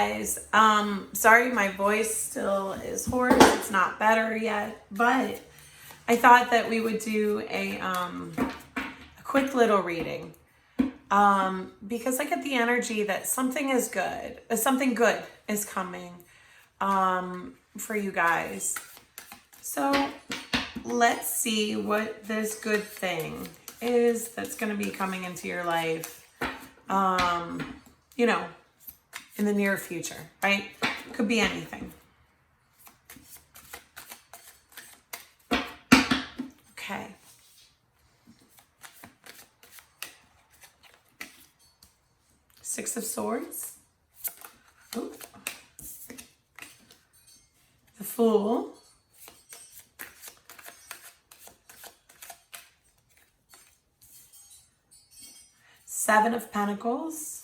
Guys, sorry my voice still is hoarse. It's not better yet, but I thought that we would do a quick little reading because I get the energy that something good is coming for you guys. So let's see what this good thing is that's going to be coming into your life. In the near future, right? Could be anything. Okay. Six of Swords. Ooh. The Fool. Seven of Pentacles.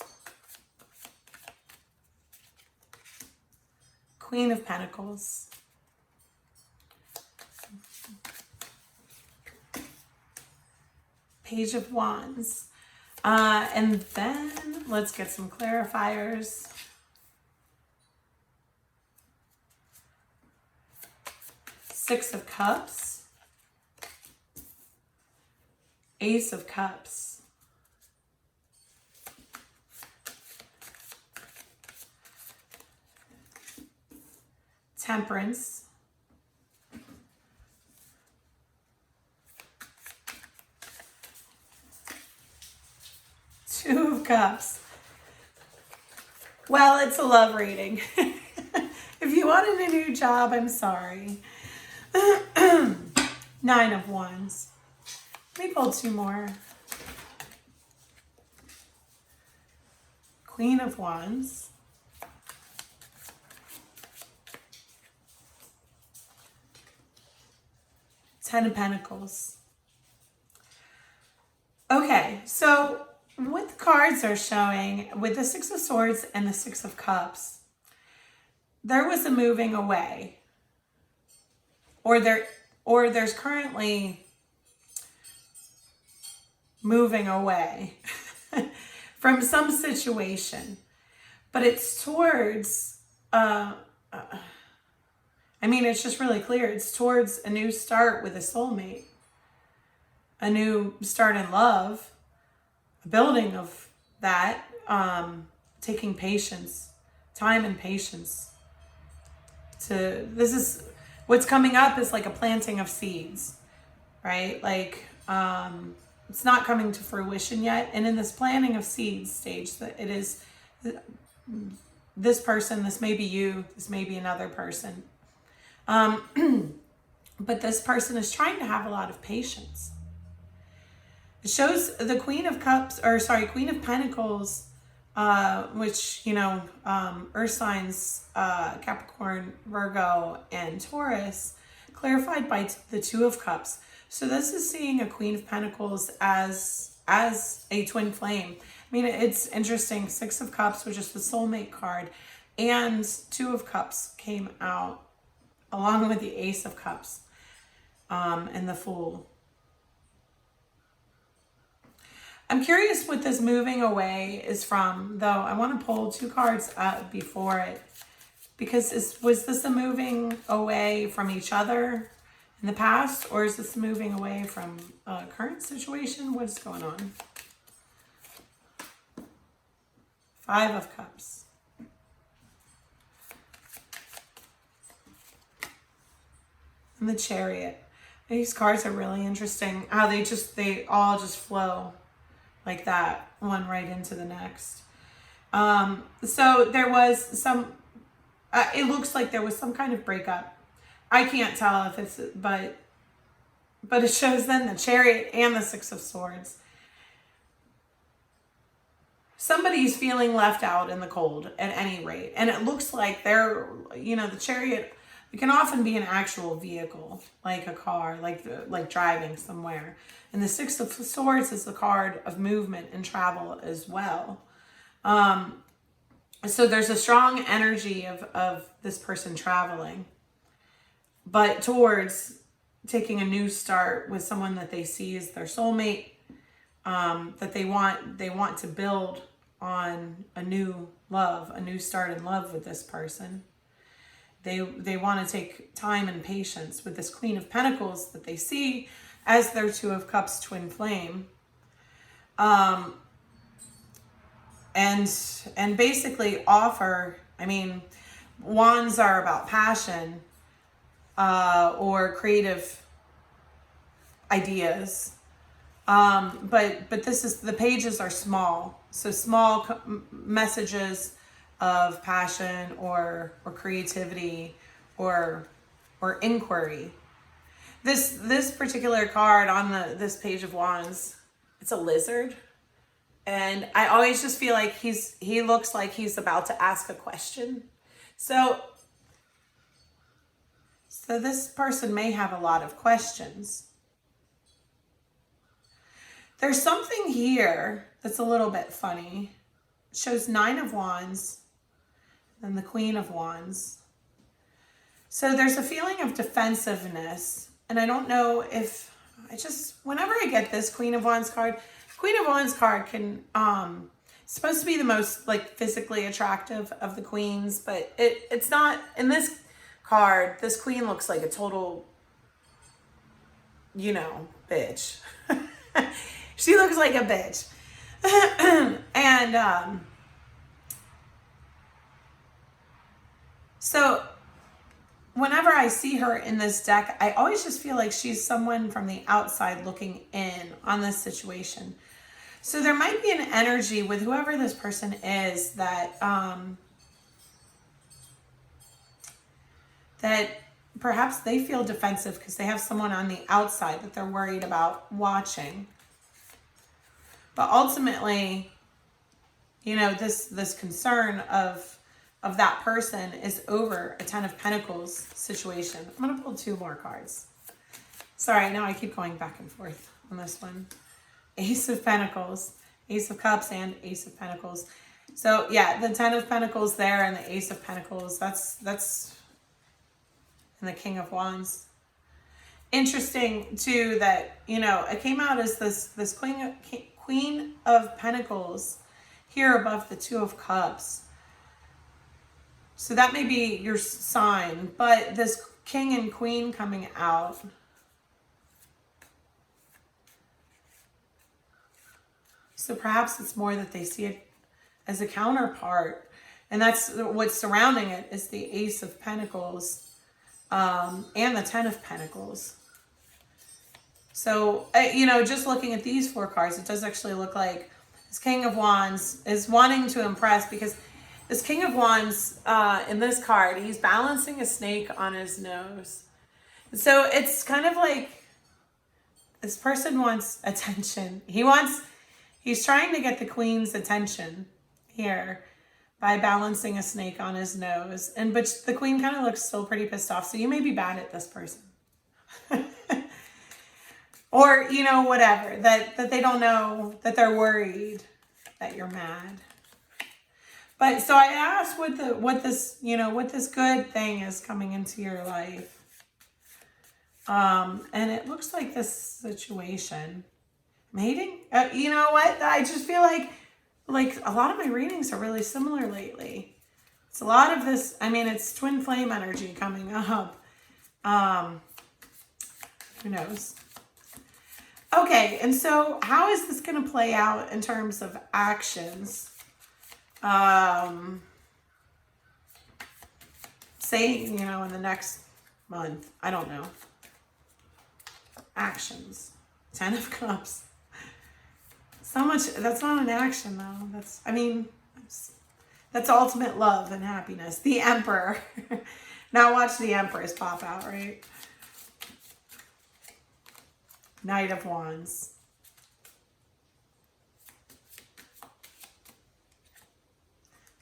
Queen of Pentacles. Page of Wands. And then let's get some clarifiers. Six of Cups. Ace of Cups. Temperance. Two of Cups. Well, it's a love reading. If you wanted a new job, I'm sorry. Nine of Wands. Let me pull two more. Queen of Wands. Ten of Pentacles. Okay, so what the cards are showing with the Six of Swords and the Six of Cups, there was a moving away. Or there's currently moving away from some situation. But it's towards it's just really clear. It's towards a new start with a soulmate, a new start in love, a building of that, taking patience, time and patience. This is what's coming up is like a planting of seeds, right? Like, it's not coming to fruition yet. And in this planting of seeds stage, that it is this person, this may be you, this may be another person. But this person is trying to have a lot of patience. It shows the Queen of Pentacles, which, earth signs, Capricorn, Virgo, and Taurus, clarified by the Two of Cups. So this is seeing a Queen of Pentacles as a twin flame. I mean, it's interesting. Six of Cups, which is the soulmate card, and Two of Cups came out along with the Ace of Cups, and the Fool. I'm curious what this moving away is from, though. I want to pull two cards up before it, because was this a moving away from each other in the past, or is this moving away from a current situation? What's going on? Five of Cups. And the Chariot. These cards are really interesting. How they all just flow like that, one right into the next. So there was some, it looks like there was some kind of breakup. I can't tell if it's, but it shows then the Chariot and the Six of Swords. Somebody's feeling left out in the cold at any rate. And it looks like they're, the Chariot, it can often be an actual vehicle, like a car, like driving somewhere. And the Six of Swords is the card of movement and travel as well. So there's a strong energy of this person traveling, but towards taking a new start with someone that they see as their soulmate, that they want to build on a new love, a new start in love with this person. They want to take time and patience with this Queen of Pentacles that they see as their Two of Cups twin flame. And basically offer, I mean, wands are about passion or creative ideas. But this is, the pages are small. So small messages of passion or creativity or inquiry. This particular card on this page of wands, it's a lizard. And I always just feel like he looks like he's about to ask a question. So this person may have a lot of questions. There's something here that's a little bit funny. It shows 9 of Wands and the Queen of Wands. So there's a feeling of defensiveness. And I don't know if, whenever I get this Queen of Wands card can, supposed to be the most like physically attractive of the queens, but it's not. In this card, this queen looks like a total, bitch. She looks like a bitch. And so whenever I see her in this deck, I always just feel like she's someone from the outside looking in on this situation. So there might be an energy with whoever this person is that that perhaps they feel defensive because they have someone on the outside that they're worried about watching. But ultimately, this concern of that person is over a 10 of Pentacles situation. I'm going to pull 2 more cards. Sorry, now I keep going back and forth on this one. Ace of Pentacles, Ace of Cups, and Ace of Pentacles. So yeah, the 10 of Pentacles there and the Ace of Pentacles, that's and the King of Wands. Interesting too that, it came out as this Queen of Pentacles here above the 2 of Cups. So that may be your sign, but this King and Queen coming out. So perhaps it's more that they see it as a counterpart. And that's what's surrounding it is the Ace of Pentacles and the 10 of Pentacles. So, just looking at these 4 cards, it does actually look like this King of Wands is wanting to impress, because this King of Wands in this card, he's balancing a snake on his nose. So it's kind of like this person wants attention. He's trying to get the Queen's attention here by balancing a snake on his nose. But the Queen kind of looks still pretty pissed off. So you may be bad at this person. Or, whatever. That they don't know, that they're worried that you're mad. But so I asked what this good thing is coming into your life. And it looks like this situation. Mating? You know what? I just feel like a lot of my readings are really similar lately. It's a lot of this, it's twin flame energy coming up. Who knows? Okay, and so how is this going to play out in terms of actions? Say, in the next month. I don't know. Actions. 10 of Cups. So much, that's not an action though. That's ultimate love and happiness. The Emperor. Now watch the Empress pop out, right? Knight of Wands.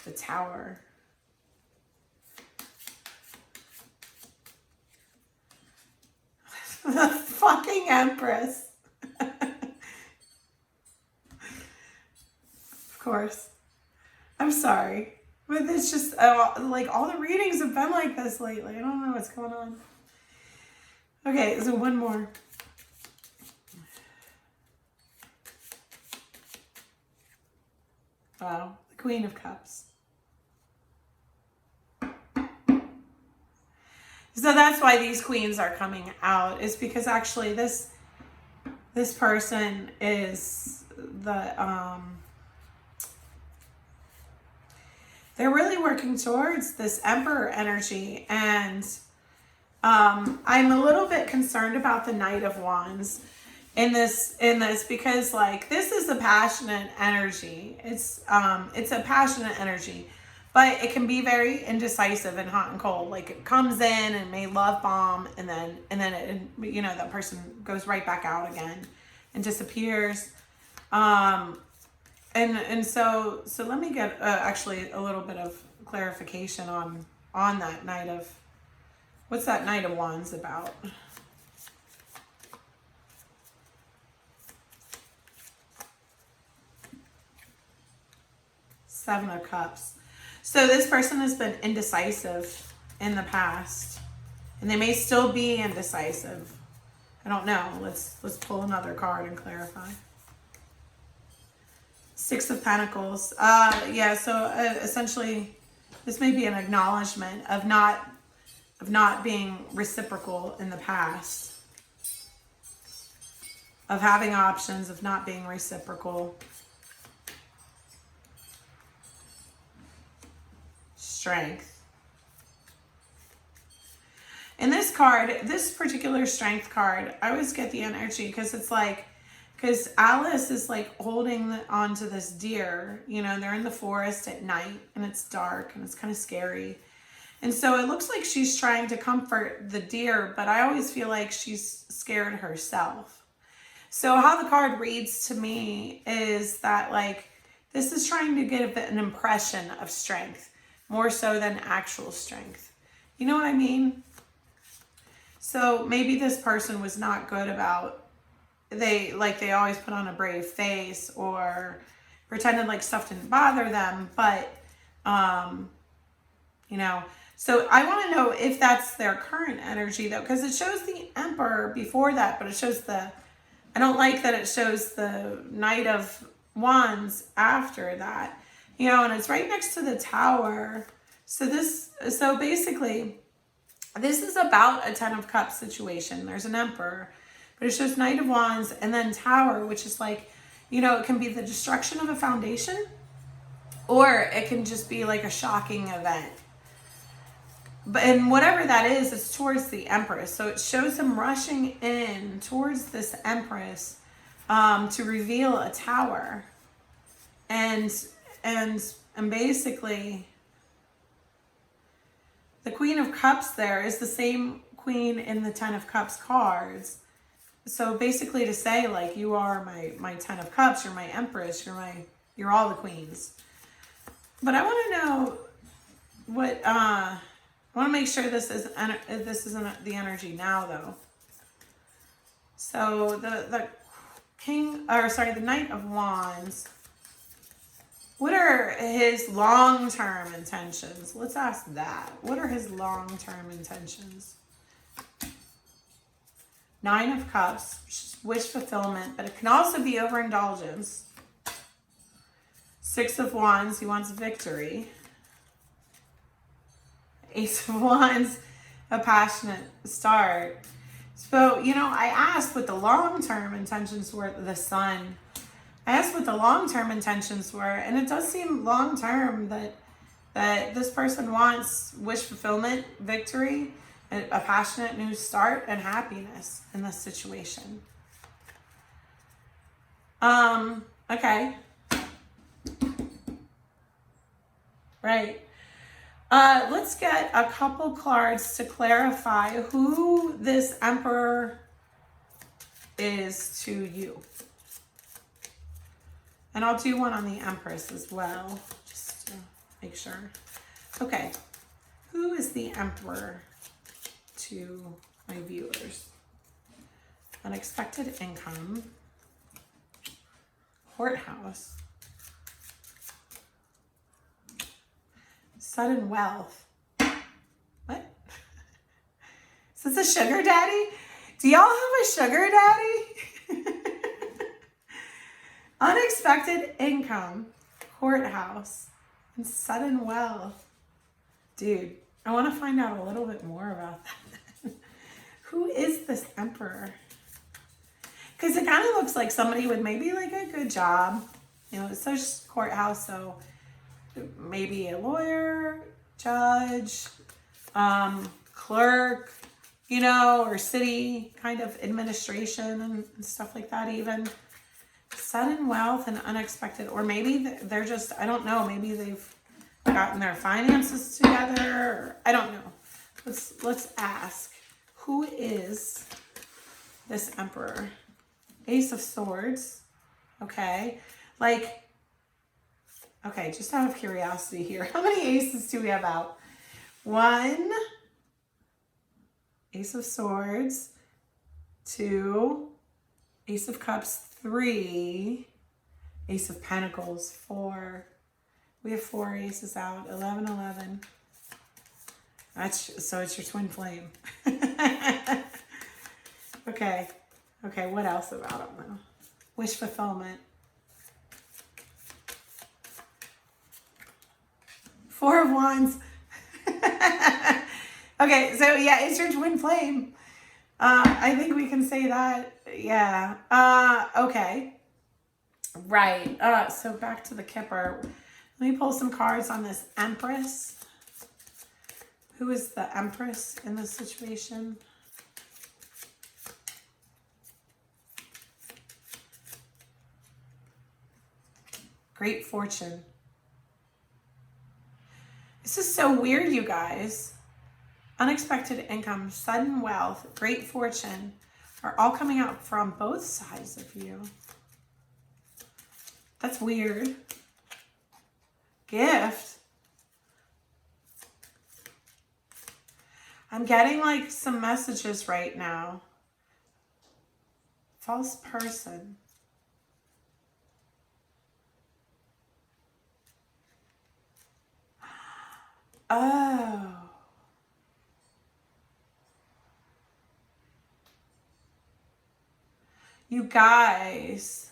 The Tower. The fucking Empress. Of course. I'm sorry. But it's just, all the readings have been like this lately. I don't know what's going on. Okay, so one more. Wow. The Queen of Cups. So that's why these queens are coming out, is because actually this person is they're really working towards this Emperor energy. And I'm a little bit concerned about the Knight of Wands in this because like this is a passionate energy. It's a passionate energy, but it can be very indecisive and hot and cold. Like it comes in and may love bomb, and then it, you know, that person goes right back out again and disappears. And so let me get actually a little bit of clarification on that Knight of, what's that Knight of Wands about? Seven of Cups. So this person has been indecisive in the past, and they may still be indecisive. I don't know. Let's pull another card and clarify. Six of Pentacles. Yeah, so essentially this may be an acknowledgement of not being reciprocal in the past. Of having options, of not being reciprocal. Strength. In this card, this particular Strength card, I always get the energy because it's like, because Alice is like holding onto this deer, you know, they're in the forest at night and it's dark and it's kind of scary. And so it looks like she's trying to comfort the deer, but I always feel like she's scared herself. So how the card reads to me is that like, this is trying to give an impression of strength, more so than actual strength. You know what I mean? So maybe this person was not good about, they always put on a brave face or pretended like stuff didn't bother them, but you know, so I want to know if that's their current energy though, because it shows the Emperor before that, but it shows I don't like that it shows the Knight of Wands after that, you know, and it's right next to the Tower. So basically this is about a Ten of Cups situation. There's an Emperor, but it shows Knight of Wands and then Tower, which is like, you know, it can be the destruction of a foundation, or it can just be like a shocking event. And whatever that is, it's towards the Empress. So it shows him rushing in towards this Empress to reveal a tower. And basically the Queen of Cups there is the same queen in the Ten of Cups cards. So basically to say like, you are my Ten of Cups, you're my Empress, you're all the queens. But I want to know what, I want to make sure this isn't the energy now though. So the Knight of Wands, what are his long-term intentions? Let's ask that. What are his long-term intentions? Nine of Cups, which is wish fulfillment, but it can also be overindulgence. Six of Wands, he wants victory. Ace of Wands, a passionate start. So, you know, I asked what the long-term intentions were, the Sun. I asked what the long-term intentions were, and it does seem long-term that this person wants wish fulfillment, victory, a passionate new start, and happiness in this situation. Okay. Right. Let's get a couple cards to clarify who this Emperor is to you. And I'll do one on the Empress as well, just to make sure. Okay, who is the Emperor to my viewers? Unexpected income, courthouse, sudden wealth. What? Is this a sugar daddy? Do y'all have a sugar daddy? Unexpected income, courthouse, and sudden wealth. Dude, I want to find out a little bit more about Who is this emperor? Because it kind of looks like somebody with maybe like a good job. You know, it's a courthouse, so maybe a lawyer, judge, clerk, you know, or city kind of administration and stuff like that even. Sudden wealth and unexpected, or maybe they're just, I don't know, maybe they've gotten their finances together, or I don't know. Let's ask, who is this emperor? Ace of Swords. Okay. Like, okay, just out of curiosity here, how many aces do we have out? 1, Ace of Swords, 2, Ace of Cups, 3, Ace of Pentacles, 4. We have 4 aces out. 11, 11. So it's your twin flame. Okay. Okay, what else about them though? Wish fulfillment. 4 of Wands. Okay, so yeah, it's your twin flame. I think we can say that. Yeah. Okay. Right. So back to the Kipper. Let me pull some cards on this Empress. Who is the Empress in this situation? Great fortune. This is so weird, you guys. Unexpected income, sudden wealth, great fortune are all coming out from both sides of you. That's weird. Gift. I'm getting like some messages right now. False person. Oh. You guys.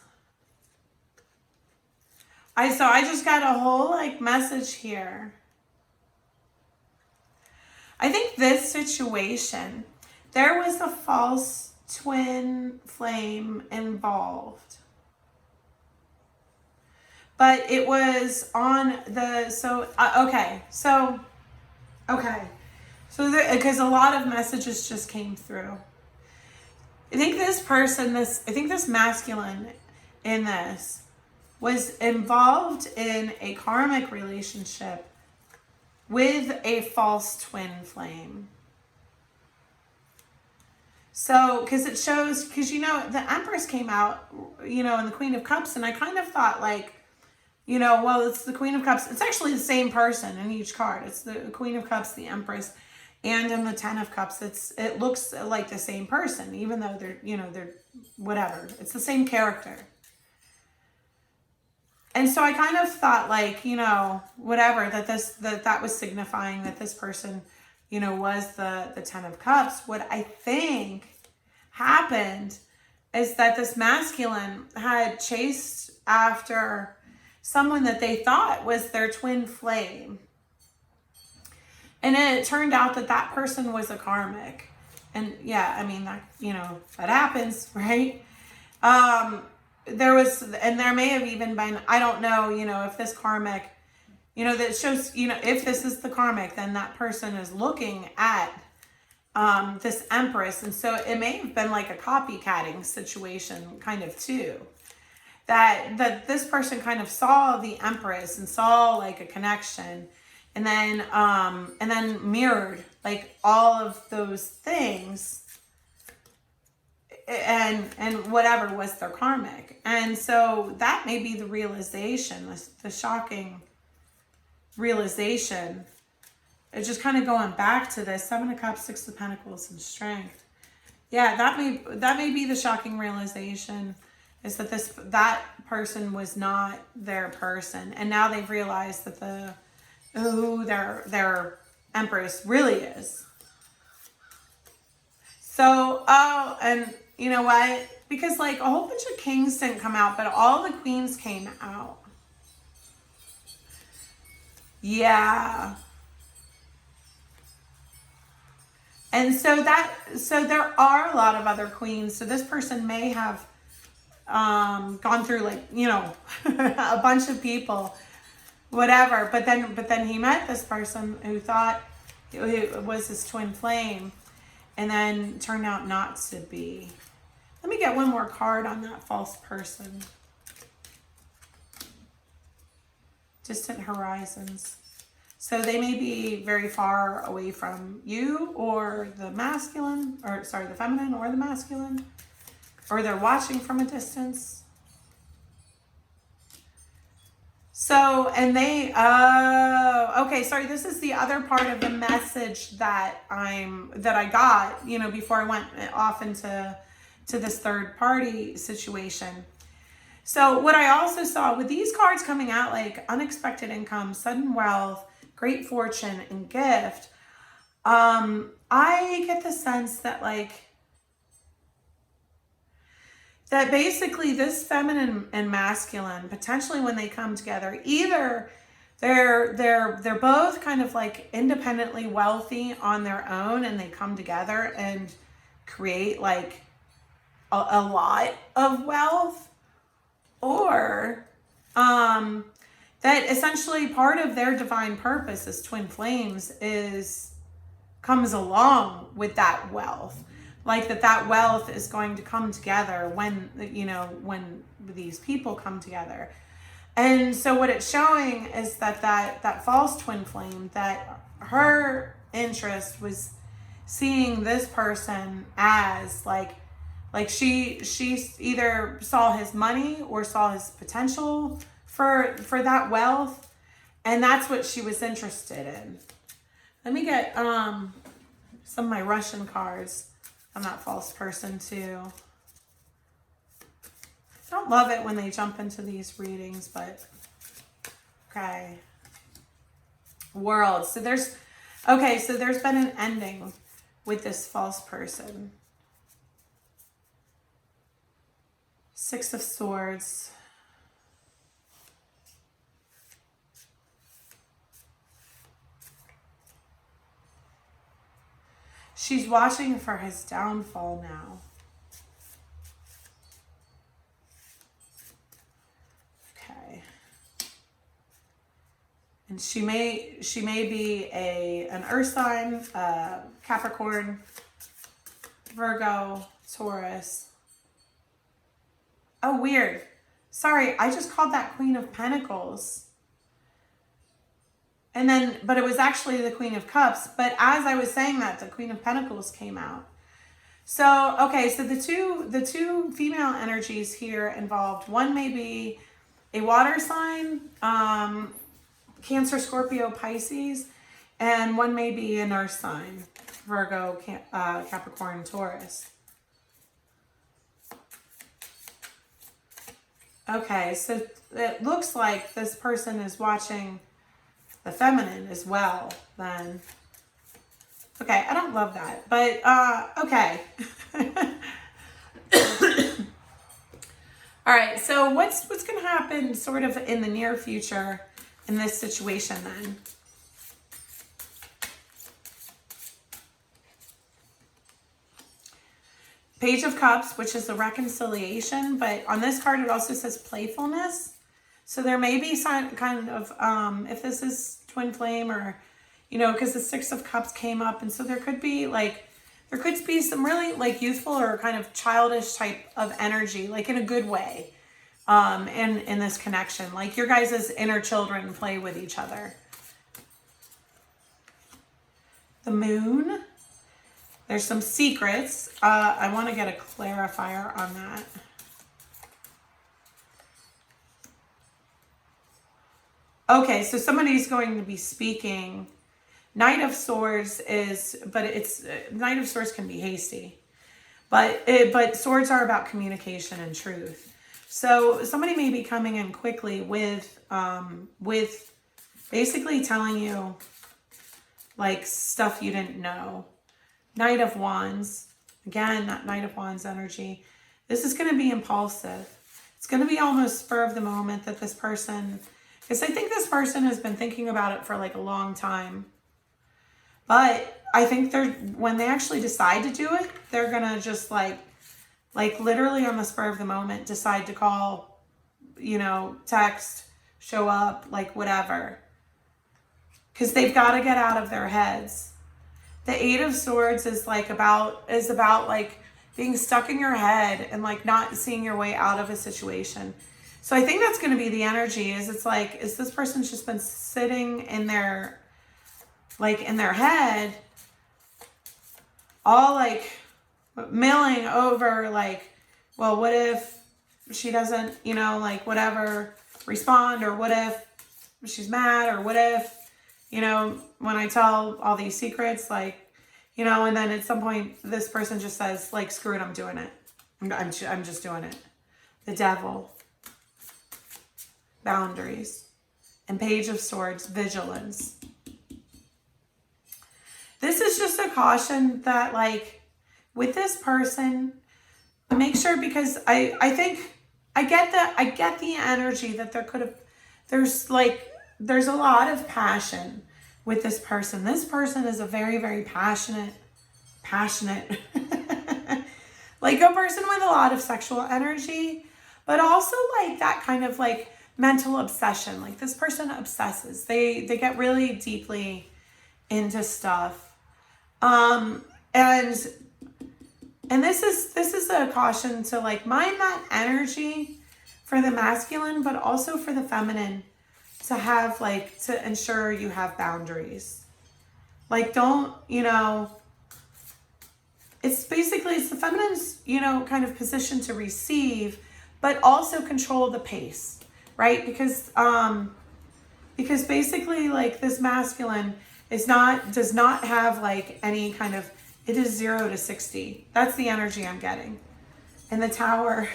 I just got a whole like message here. I think this situation, there was a false twin flame involved. But it was on the, because a lot of messages just came through. I think this masculine in this was involved in a karmic relationship with a false twin flame. So, because it shows, because, you know, the Empress came out, you know, and the Queen of Cups, and I kind of thought like, you know, well, it's the Queen of Cups. It's actually the same person in each card. It's the Queen of Cups, the Empress, and in the Ten of Cups, it looks like the same person, even though they're whatever. It's the same character. And so I kind of thought like, you know, whatever, that was signifying that this person, you know, was the Ten of Cups. What I think happened is that this masculine had chased after someone that they thought was their twin flame. And then it turned out that that person was a karmic. And yeah, I mean, that, you know, that happens, right? There may have even been, I don't know, you know, if this karmic, you know, that shows, you know, if this is the karmic, then that person is looking at this Empress. And so it may have been like a copycatting situation kind of too. That this person kind of saw the Empress and saw like a connection, and then mirrored like all of those things, and whatever was their karmic. And so that may be the realization, the shocking realization. It's just kind of going back to this Seven of Cups, Six of Pentacles, and Strength. Yeah, that may be the shocking realization, is that that person was not their person, and now they've realized that who their Empress really is. So, and you know what? Because like a whole bunch of kings didn't come out, but all the queens came out. Yeah. And so there are a lot of other queens. So this person may have gone through like, a bunch of people, whatever. But then he met this person who thought it was his twin flame, and then turned out not to be. Let me get one more card on that false person. Distant horizons. So they may be very far away from you, or the masculine, or sorry, the feminine or the masculine, or they're watching from a distance. So, and they, okay, sorry, this is the other part of the message that I got, before I went off into this third party situation. So what I also saw with these cards coming out, like unexpected income, sudden wealth, great fortune, and gift, I get the sense that that basically this feminine and masculine, potentially when they come together, either they're both kind of like independently wealthy on their own, and they come together and create like a lot of wealth, or that essentially part of their divine purpose as twin flames comes along with that wealth. Like that wealth is going to come together when these people come together. And so what it's showing is that false twin flame, that her interest was seeing this person as like she either saw his money or saw his potential for that wealth, and that's what she was interested in. Let me get some of my Russian cards on that false person too. I don't love it when they jump into these readings, but okay. World. So there's been an ending with this false person. Six of Swords. She's watching for his downfall now. Okay. And she may be an earth sign, Capricorn, Virgo, Taurus. Oh, weird. Sorry, I just called that Queen of Pentacles. And then, but it was actually the Queen of Cups. But as I was saying that, the Queen of Pentacles came out. So, okay, so the two female energies here involved. One may be a water sign, Cancer, Scorpio, Pisces. And one may be an earth sign, Virgo, Capricorn, Taurus. Okay, so it looks like this person is watching the feminine as well, then. Okay, I don't love that, but okay. All right, so what's going to happen sort of in the near future in this situation then? Page of Cups, which is a reconciliation, but on this card it also says playfulness. So there may be some kind of, if this is twin flame, or, because the Six of Cups came up, and so there could be some really like youthful or kind of childish type of energy, like in a good way, in this connection. Like your guys' inner children play with each other. The Moon. There's some secrets. I want to get a clarifier on that. Okay, so somebody's going to be speaking. Knight of Swords Knight of Swords can be hasty, but swords are about communication and truth. So somebody may be coming in quickly with basically telling you like stuff you didn't know. Knight of Wands, again, that Knight of Wands energy. This is going to be impulsive. It's going to be almost spur of the moment that this person, because I think this person has been thinking about it for like a long time. But I think when they actually decide to do it, they're going to just like literally on the spur of the moment, decide to call, text, show up, like whatever. Because they've got to get out of their heads. The Eight of Swords is about like being stuck in your head and like not seeing your way out of a situation. So I think that's going to be the energy. Is this person's just been sitting in their head, all like milling over like, well, what if she doesn't, whatever, respond, or what if she's mad, or what if, when I tell all these secrets, and then at some point this person just says like, screw it, I'm doing it. I'm just doing it. The Devil, boundaries, and Page of Swords, vigilance. This is just a caution that like with this person, make sure, because I think I get the energy that there's a lot of passion with this person. This person is a very, very passionate, like a person with a lot of sexual energy, but also like that kind of like mental obsession. Like this person obsesses. They get really deeply into stuff. And this is a caution to like mind that energy for the masculine, but also for the feminine, to have like, to ensure you have boundaries. Like don't, it's the feminine's, kind of position to receive, but also control the pace, right? Because basically like this masculine does not have like any kind of, it is 0 to 60. That's the energy I'm getting. And the Tower,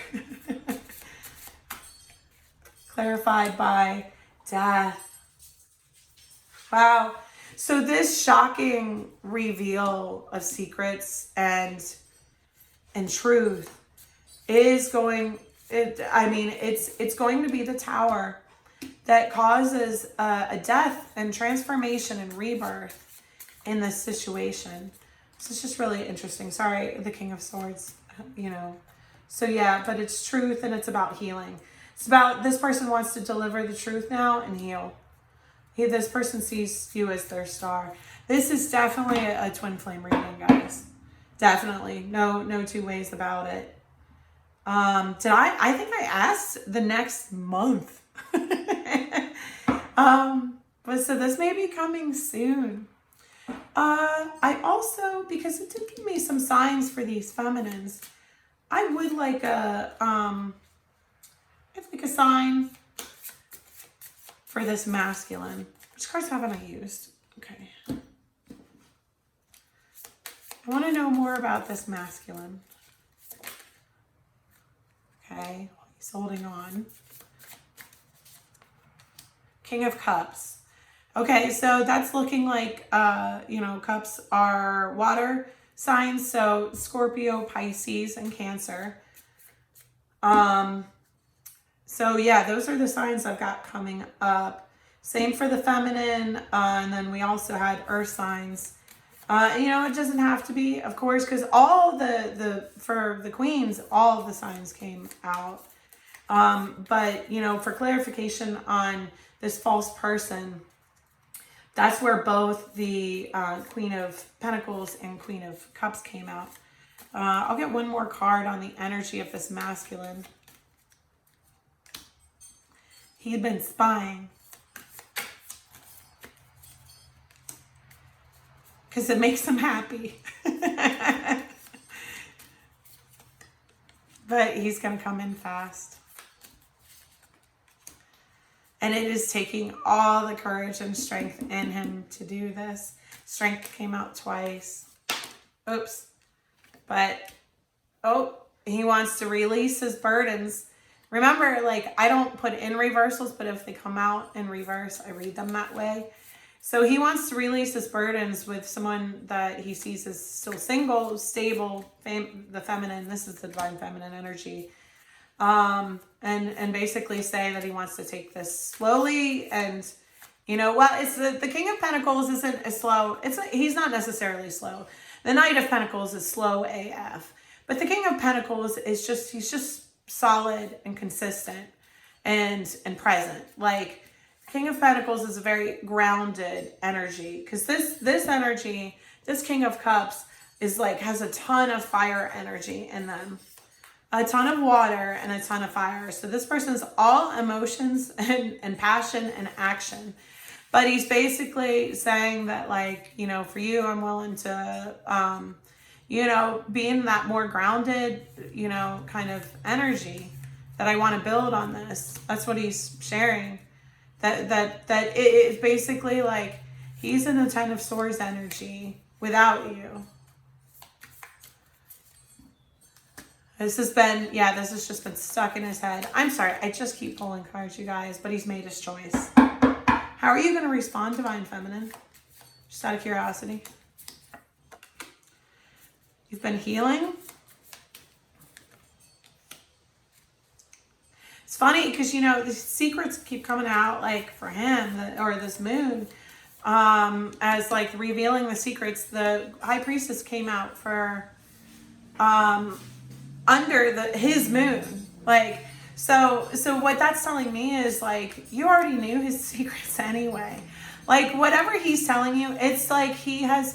clarified by death. Wow. So this shocking reveal of secrets and truth is going, it's going to be the Tower that causes a death and transformation and rebirth in this situation. This is just really interesting. Sorry, the King of Swords, So yeah, but it's truth and it's about healing. It's about this person wants to deliver the truth now and heal. This person sees you as their star. This is definitely a twin flame reading, guys. Definitely. No two ways about it. I think I asked the next month. But so this may be coming soon. I also, because it did give me some signs for these feminines, I would like a sign for this masculine. Which cards haven't I used? Okay. I want to know more about this masculine. Okay, he's holding on. King of Cups. Okay, so that's looking like, cups are water signs. So Scorpio, Pisces, and Cancer. So yeah, those are the signs I've got coming up. Same for the feminine. And then we also had earth signs. It doesn't have to be, of course, because all for the queens, all of the signs came out. But, for clarification on this false person, that's where both the Queen of Pentacles and Queen of Cups came out. I'll get one more card on the energy of this masculine. He had been spying. Because it makes him happy. But he's going to come in fast. And it is taking all the courage and strength in him to do this. Strength came out twice. Oops. But, he wants to release his burdens. Remember, I don't put in reversals, but if they come out in reverse, I read them that way. So he wants to release his burdens with someone that he sees as still single, stable, the feminine. This is the divine feminine energy. And basically say that he wants to take this slowly and Well, it's the King of Pentacles isn't a slow. He's not necessarily slow. The Knight of Pentacles is slow AF. But the King of Pentacles is he's just solid and consistent and present. Like, King of Pentacles is a very grounded energy, because this energy, this King of Cups is has a ton of fire energy in them. A ton of water and a ton of fire. So this person's all emotions and passion and action. But he's basically saying that, for you, I'm willing to, be in that more grounded, kind of energy that I want to build on this. That's what he's sharing. That it's basically he's in the Ten of Swords energy without you. This has just been stuck in his head. I'm sorry, I just keep pulling cards, you guys, but he's made his choice. How are you going to respond, Divine Feminine? Just out of curiosity. You've been healing. It's funny because, the secrets keep coming out, for him, or this moon, as, revealing the secrets. The High Priestess came out for, under his moon. So what that's telling me is, you already knew his secrets anyway. Whatever he's telling you, it's he has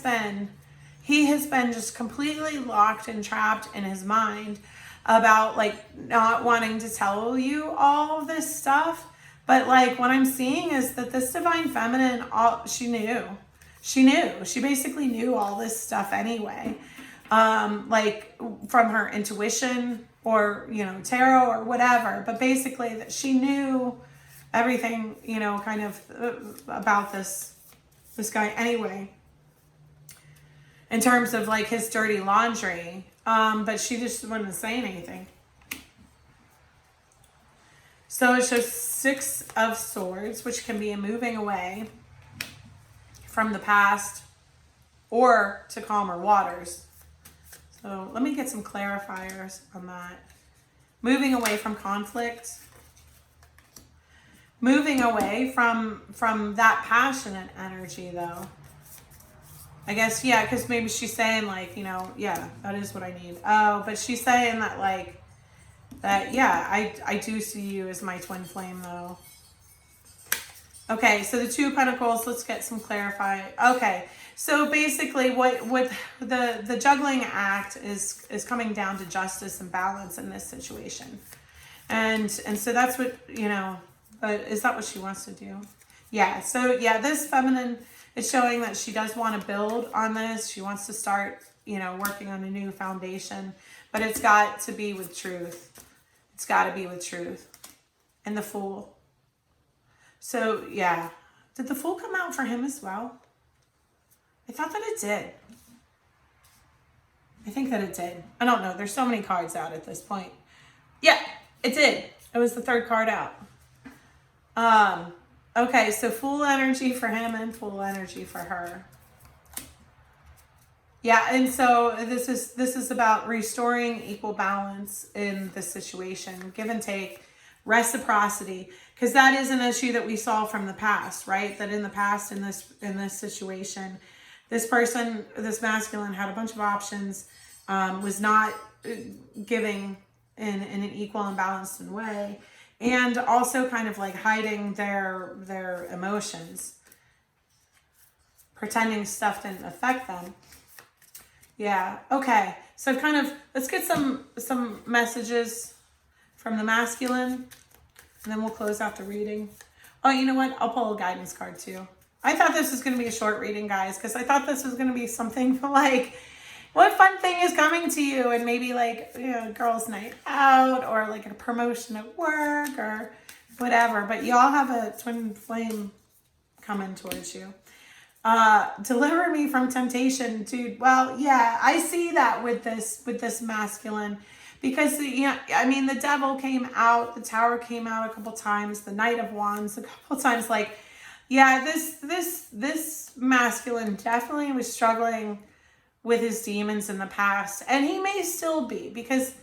been just completely locked and trapped in his mind about not wanting to tell you all of this stuff. But what I'm seeing is that this Divine Feminine, she knew. She basically knew all this stuff anyway. From her intuition or, tarot or whatever. But basically that she knew everything, kind of about this guy anyway. In terms of his dirty laundry. But she just wouldn't say anything. So it shows Six of Swords, which can be a moving away from the past or to calmer waters. So let me get some clarifiers on that. Moving away from conflict. Moving away from that passionate energy, though. I guess, yeah, because maybe she's saying, yeah, that is what I need. Oh, but she's saying that, I do see you as my twin flame, though. Okay, so the Two of Pentacles, let's get some clarify. Okay, so basically what the juggling act is coming down to justice and balance in this situation. And so that's what, but is that what she wants to do? Yeah, so yeah, this feminine is showing that she does want to build on this. She wants to start, working on a new foundation, but it's got to be with truth. It's got to be with truth. And the Fool. So, yeah. Did the Fool come out for him as well? I thought that it did. I think that it did. I don't know. There's so many cards out at this point. Yeah, it did. It was the third card out. Okay, so Fool energy for him and Fool energy for her. Yeah, and so this is about restoring equal balance in this situation, give and take, reciprocity, because that is an issue that we saw from the past, right? That in the past, in this situation, this person, this masculine, had a bunch of options, was not giving in an equal and balanced way, and also kind of hiding their emotions, pretending stuff didn't affect them. Yeah, okay. So let's get some messages from the masculine, and then we'll close out the reading. Oh, you know what? I'll pull a guidance card too. I thought this was going to be a short reading, guys, because I thought this was going to be something for what fun thing is coming to you, and maybe girls' night out, or a promotion at work, or whatever. But y'all have a twin flame coming towards you. Deliver me from temptation, dude. Well, yeah, I see that with this masculine, because the Devil came out, the Tower came out a couple times, the Knight of Wands a couple times. This masculine definitely was struggling with his demons in the past, and he may still be, because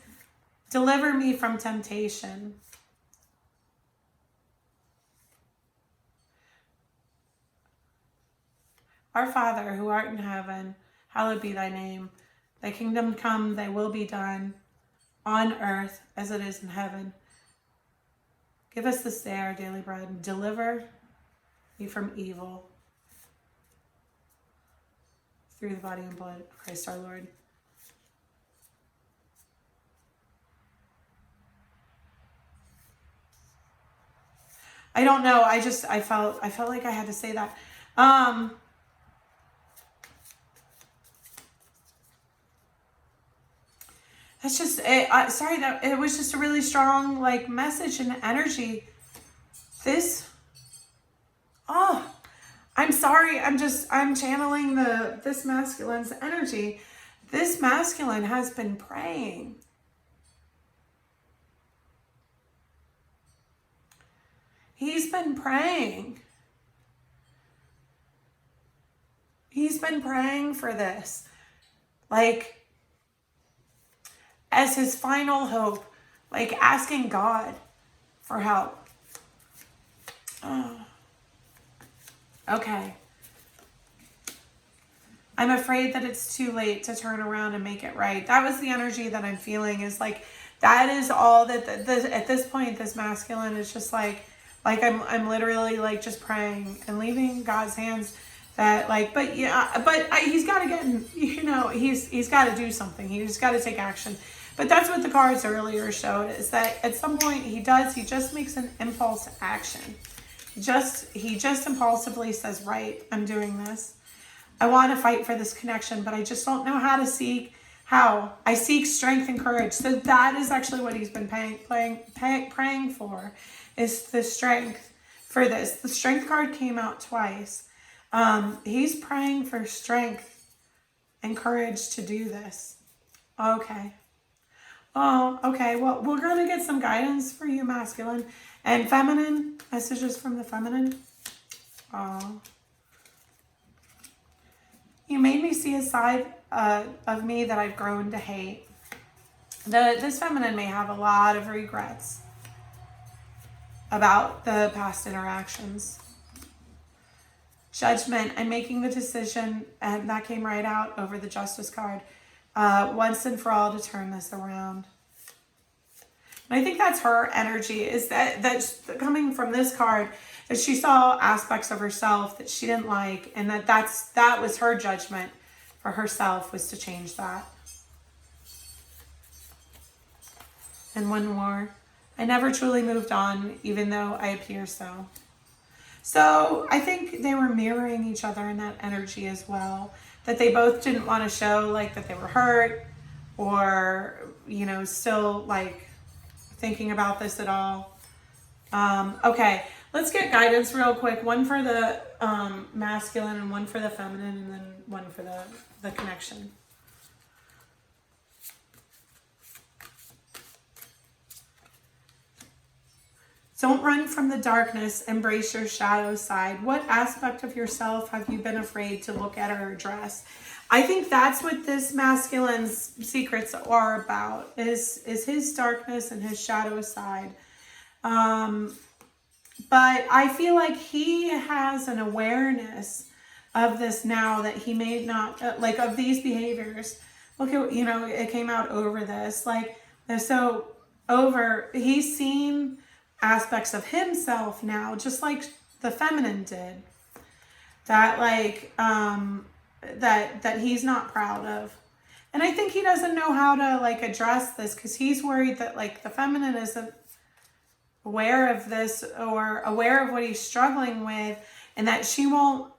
deliver me from temptation. Our Father, who art in heaven, hallowed be thy name. Thy kingdom come, thy will be done, on earth as it is in heaven. Give us this day our daily bread, and deliver me from evil, through the body and blood of Christ our Lord. I don't know. I felt like I had to say that. That's just it. Sorry, that it was just a really strong like message and energy. I'm sorry. I'm channeling this masculine's energy. This masculine has been praying. He's been praying. He's been praying for this. Like, as his final hope, like asking God for help. Oh. Okay. I'm afraid that it's too late to turn around and make it right. That was the energy that I'm feeling, is like, that is all that at this point, this masculine is just like I'm literally like just praying and leaving God's hands. That like, but yeah, but he's got to get, he's got to do something. He's got to take action. But that's what the cards earlier showed, is that at some point he just makes an impulse action. He just impulsively says, right, I'm doing this. I want to fight for this connection, but I just don't know how. I seek strength and courage. So that is actually what he's been praying for, is the strength for this. The strength card came out twice. He's praying for strength and courage to do this. Okay. Oh, okay. Well, we're going to get some guidance for you, masculine and feminine. Messages from the feminine. Oh. You made me see a side of me that I've grown to hate. This feminine may have a lot of regrets about the past interactions. Judgment and making the decision, and that came right out over the Justice card, once and for all, to turn this around. And I think that's her energy, is that's coming from this card, that she saw aspects of herself that she didn't like, and that was her judgment for herself, was to change that. And one more. I never truly moved on, even though I appear so. So I think they were mirroring each other in that energy as well. That they both didn't want to show like that they were hurt, or, still like thinking about this at all. Okay, let's get guidance real quick. One for the masculine and one for the feminine, and then one for the connection. Don't run from the darkness, embrace your shadow side. What aspect of yourself have you been afraid to look at or address? I think that's what this masculine's secrets are about, is his darkness and his shadow side. But I feel like he has an awareness of this now, that he may not, of these behaviors. Look at, it came out over this. He's seen aspects of himself now, just like the feminine did, that that he's not proud of. And I think he doesn't know how to address this, because he's worried that the feminine isn't aware of this, or aware of what he's struggling with, and that she won't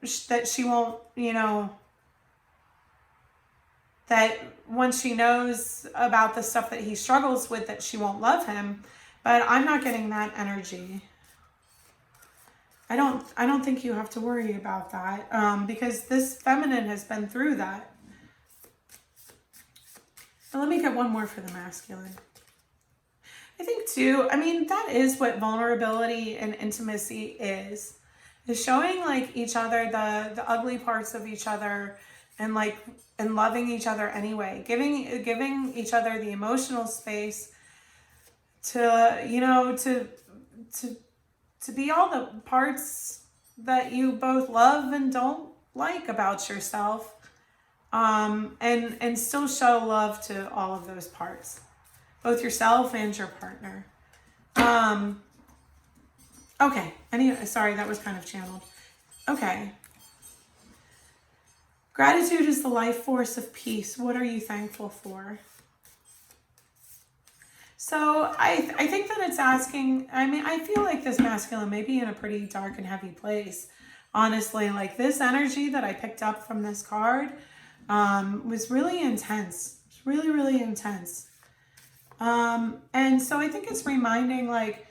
that once she knows about the stuff that he struggles with, that she won't love him. But I'm not getting that energy. I don't think you have to worry about that, because this feminine has been through that. Now let me get one more for the masculine. I think too, that is what vulnerability and intimacy is showing each other the ugly parts of each other, and loving each other anyway, giving each other the emotional space to be all the parts that you both love and don't like about yourself, and still show love to all of those parts, both yourself and your partner. Okay. Sorry, that was kind of channeled. Okay. Gratitude is the life force of peace. What are you thankful for? So I think that it's asking, I mean, I feel like this masculine may be in a pretty dark and heavy place. Honestly, like this energy that I picked up from this card was really intense. It's really, really intense. And so I think it's reminding like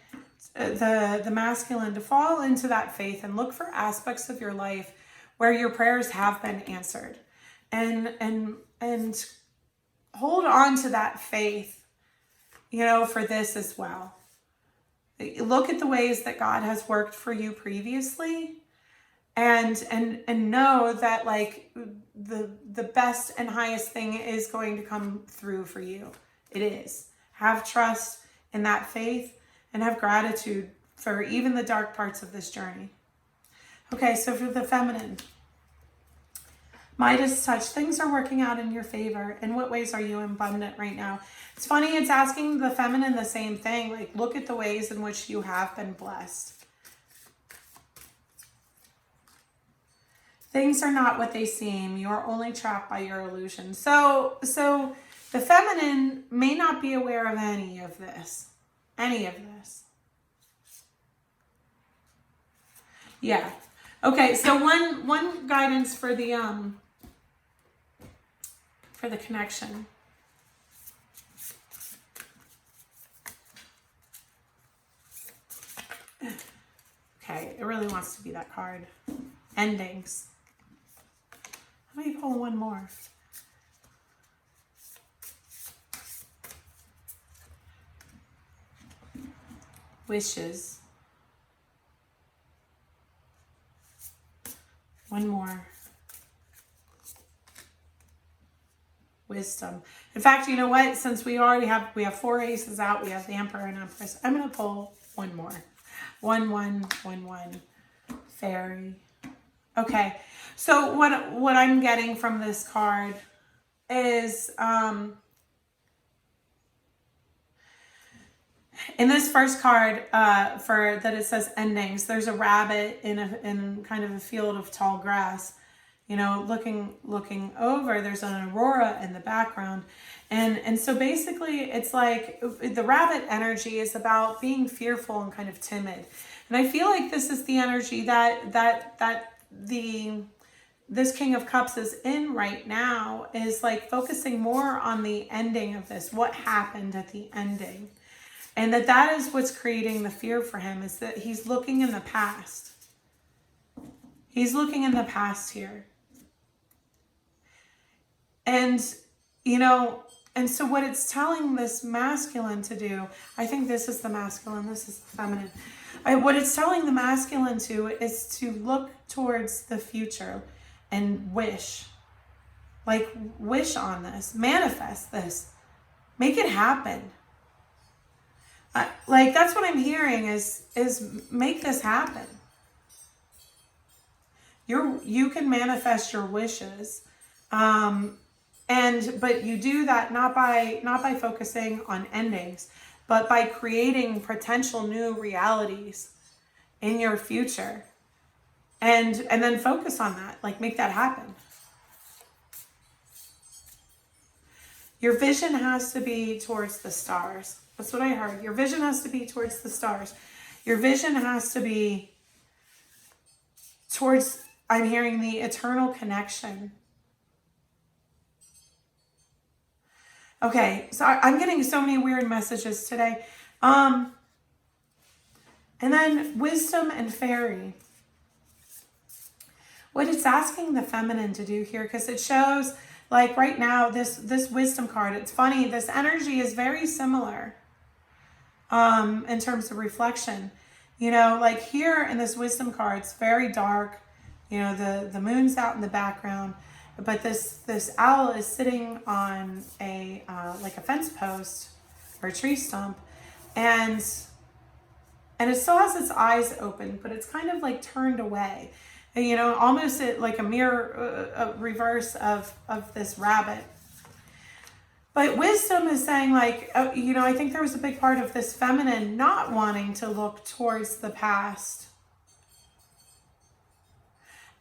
the masculine to fall into that faith and look for aspects of your life where your prayers have been answered, and hold on to that faith, you know, for this as well. Look at the ways that God has worked for you previously, and know that like the best and highest thing is going to come through for you. It is. Have trust in that faith and have gratitude for even the dark parts of this journey. Okay, so for the feminine, Midas touch, things are working out in your favor. In what ways are you abundant right now? It's funny, it's asking the feminine the same thing. Like, look at the ways in which you have been blessed. Things are not what they seem. You are only trapped by your illusion. So the feminine may not be aware of any of this. Any of this. Yeah. Okay, so one guidance for the connection. Okay, it really wants to be that card. Endings. Let me pull one more. Wishes. One more. Wisdom. In fact, you know what? Since we have 4 aces out, we have the Emperor and Empress. I'm going to pull one more. 1, 1, 1, 1. Fairy. Okay. So what I'm getting from this card is in this first card for that it says endings, there's a rabbit in kind of a field of tall grass. You know, looking over, there's an aurora in the background. And so basically it's like the rabbit energy is about being fearful and kind of timid. And I feel like this is the energy that this King of Cups is in right now, is like focusing more on the ending of this, what happened at the ending. And that is what's creating the fear for him, is that he's looking in the past. He's looking in the past here. And, you know, and so what it's telling this masculine to do, I think this is the masculine, this is the feminine. What it's telling the masculine to is to look towards the future and wish. Like, wish on this, manifest this, make it happen. Like, that's what I'm hearing is make this happen. You can manifest your wishes. But you do that not by focusing on endings, but by creating potential new realities in your future. And then focus on that, like make that happen. Your vision has to be towards the stars. That's what I heard. Your vision has to be towards the stars. Your vision has to be towards, I'm hearing, the eternal connection. Okay, so I'm getting so many weird messages today. And then wisdom and fairy. What it's asking the feminine to do here, because it shows, like right now, this wisdom card, it's funny, this energy is very similar in terms of reflection. You know, like here in this wisdom card, it's very dark. You know, the moon's out in the background. But this owl is sitting on a like a fence post or a tree stump, and it still has its eyes open, but it's kind of like turned away. you know, almost like a mirror, a reverse of this rabbit. But wisdom is saying, like, you know, I think there was a big part of this feminine not wanting to look towards the past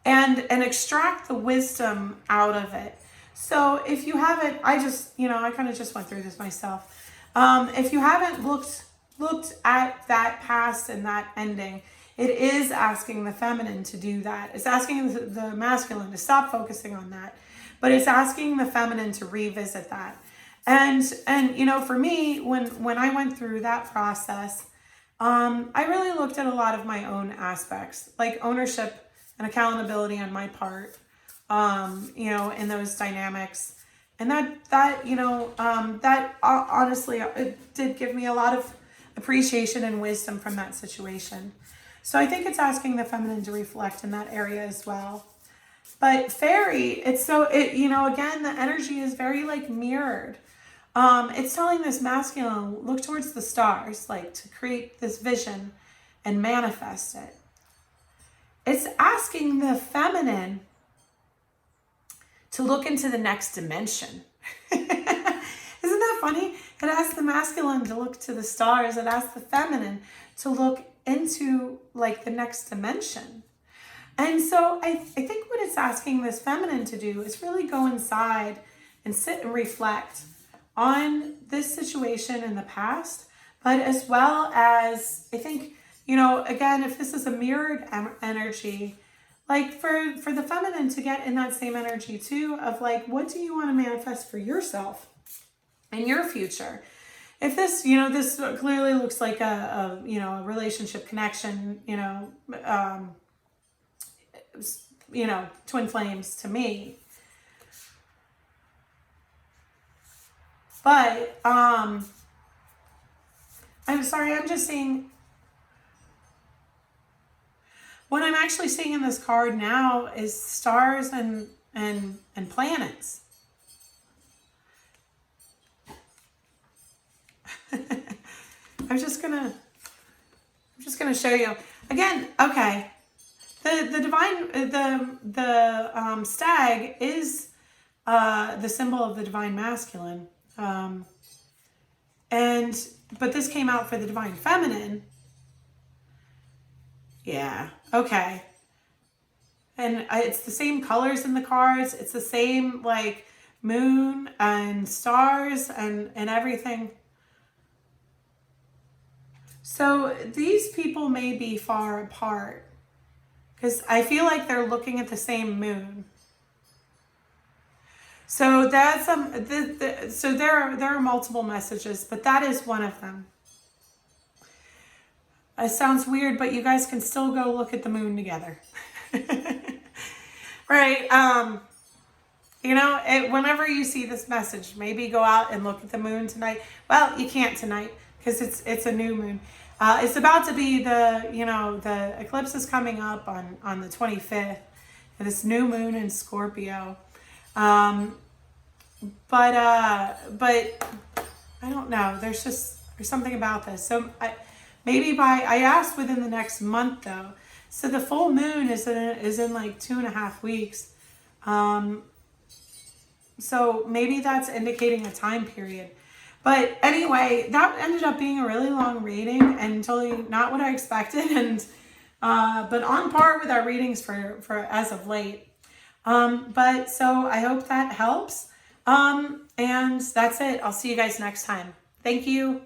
and extract the wisdom out of it. So if you haven't, I just, you know, I kind of just went through this myself. If you haven't looked at that past and that ending, it is asking the feminine to do that. It's asking the masculine to stop focusing on that, but it's asking the feminine to revisit that. And you know, for me, when I went through that process, I really looked at a lot of my own aspects, like ownership and accountability on my part, you know, in those dynamics. And that you know, that honestly, it did give me a lot of appreciation and wisdom from that situation. So I think it's asking the feminine to reflect in that area as well. But fairy, you know, again, the energy is very like mirrored. It's telling this masculine, look towards the stars, like to create this vision and manifest it. It's asking the feminine to look into the next dimension. Isn't that funny? It asks the masculine to look to the stars. It asks the feminine to look into like the next dimension. And so I think what it's asking this feminine to do is really go inside and sit and reflect on this situation in the past, but as well as, I think, you know, again, if this is a mirrored energy, like for the feminine to get in that same energy too, of like, what do you want to manifest for yourself in your future? If this, you know, this clearly looks like a you know, a relationship connection, you know, twin flames to me. But I'm sorry, I'm just seeing, what I'm actually seeing in this card now is stars and planets. I'm just gonna show you again. Okay, the divine, the stag is the symbol of the divine masculine. But this came out for the divine feminine. Yeah, okay. And it's the same colors in the cards. It's the same like moon and stars and everything. So these people may be far apart because I feel like they're looking at the same moon. So that's so there are multiple messages, but that is one of them. It sounds weird, but you guys can still go look at the moon together. Right? You know, whenever you see this message, maybe go out and look at the moon tonight. Well, you can't tonight because it's a new moon. It's about to be the eclipse is coming up on the 25th. This new moon in Scorpio. But I don't know. There's something about this. So I asked within the next month though. So the full moon is in like 2.5 weeks. So maybe that's indicating a time period. But anyway, that ended up being a really long reading and totally not what I expected, and but on par with our readings for as of late. But so I hope that helps. And that's it. I'll see you guys next time. Thank you.